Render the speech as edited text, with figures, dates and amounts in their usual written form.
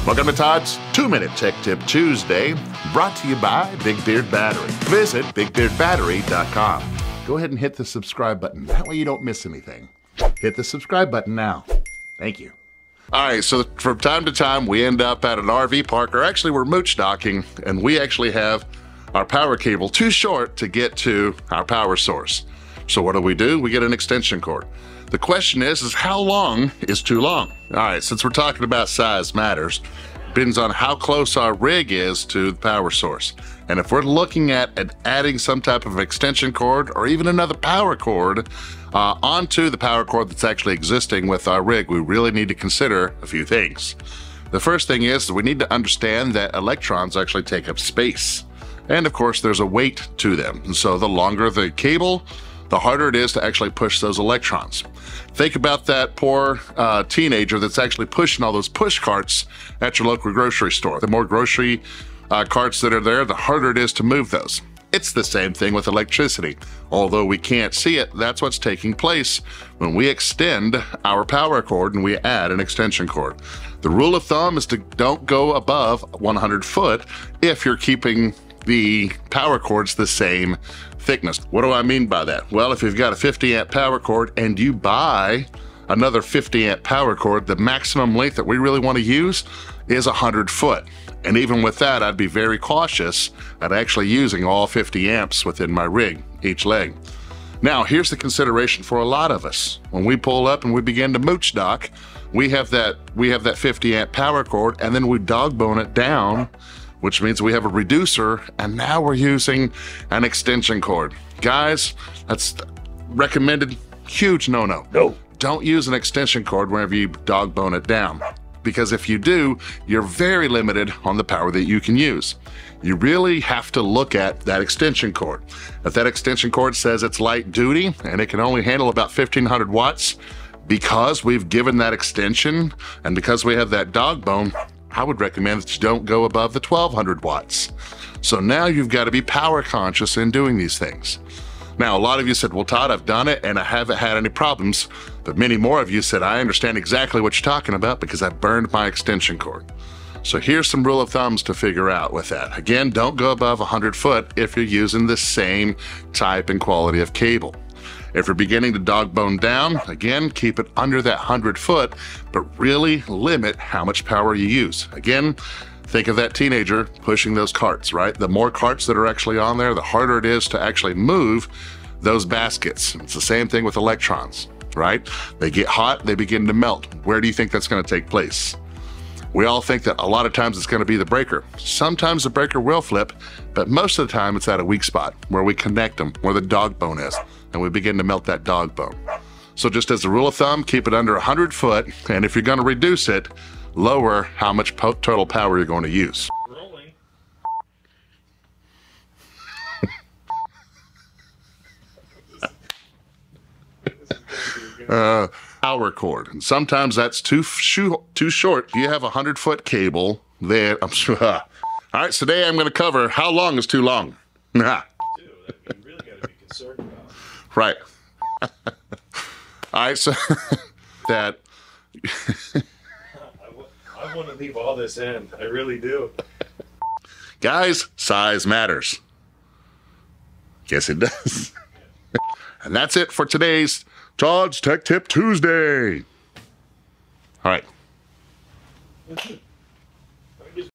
Welcome to Todd's 2-Minute Tech Tip Tuesday, brought to you by Big Beard Battery. Visit bigbeardbattery.com. Go ahead and hit the subscribe button. That way you don't miss anything. Hit the subscribe button now. Thank you. All right, so from time to time, we end up at an RV park, or actually we're mooch-docking, and we actually have our power cable too short to get to our power source. So what do? We get an extension cord. The question is how long is too long? All right, since we're talking about size matters, depends on how close our rig is to the power source. And if we're looking at adding some type of extension cord or even another power cord onto the power cord that's actually existing with our rig, we really need to consider a few things. The first thing is we need to understand that electrons actually take up space. And of course, there's a weight to them. And so the longer the cable, the harder it is to actually push those electrons. Think about that poor teenager that's actually pushing all those push carts at your local grocery store. The more grocery carts that are there, the harder it is to move those. It's the same thing with electricity. Although we can't see it, that's what's taking place when we extend our power cord and we add an extension cord. The rule of thumb is to don't go above 100 foot if you're keeping the power cords the same thickness. What do I mean by that? Well, if you've got a 50 amp power cord and you buy another 50 amp power cord, the maximum length that we really want to use is 100 foot. And even with that, I'd be very cautious at actually using all 50 amps within my rig, each leg. Now, here's the consideration for a lot of us. When we pull up and we begin to mooch dock, we have that 50 amp power cord, and then we dog bone it down, which means we have a reducer, and now we're using an extension cord. Guys, that's recommended, huge no-no. No. Don't use an extension cord whenever you dog bone it down, because if you do, you're very limited on the power that you can use. You really have to look at that extension cord. If that extension cord says it's light duty and it can only handle about 1500 watts, because we've given that extension and because we have that dog bone, I would recommend that you don't go above the 1200 watts. So now you've got to be power conscious in doing these things. Now, a lot of you said, well, Todd, I've done it and I haven't had any problems. But many more of you said, I understand exactly what you're talking about because I burned my extension cord. So here's some rule of thumbs to figure out with that. Again, don't go above 100 foot if you're using the same type and quality of cable. If you're beginning to dog bone down, again, keep it under that 100 foot, but really limit how much power you use. Again, think of that teenager pushing those carts, right? The more carts that are actually on there, the harder it is to actually move those baskets. It's the same thing with electrons, right? They get hot, they begin to melt. Where do you think that's going to take place? We all think that a lot of times it's going to be the breaker. Sometimes the breaker will flip, but most of the time it's at a weak spot where we connect them, where the dog bone is, and we begin to melt that dog bone. So just as a rule of thumb, keep it under 100 foot, and if you're going to reduce it, lower how much total power you're going to use. Rolling. Power cord. And sometimes that's too short. You have a 100-foot cable there. I'm sure. All right, so today I'm going to cover how long is too long. Dude, you really got to be concerned about. Right. All right, so that. I want to leave all this in. I really do. Guys, size matters. Yes, it does. And that's it for today's Todd's Tech Tip Tuesday. All right.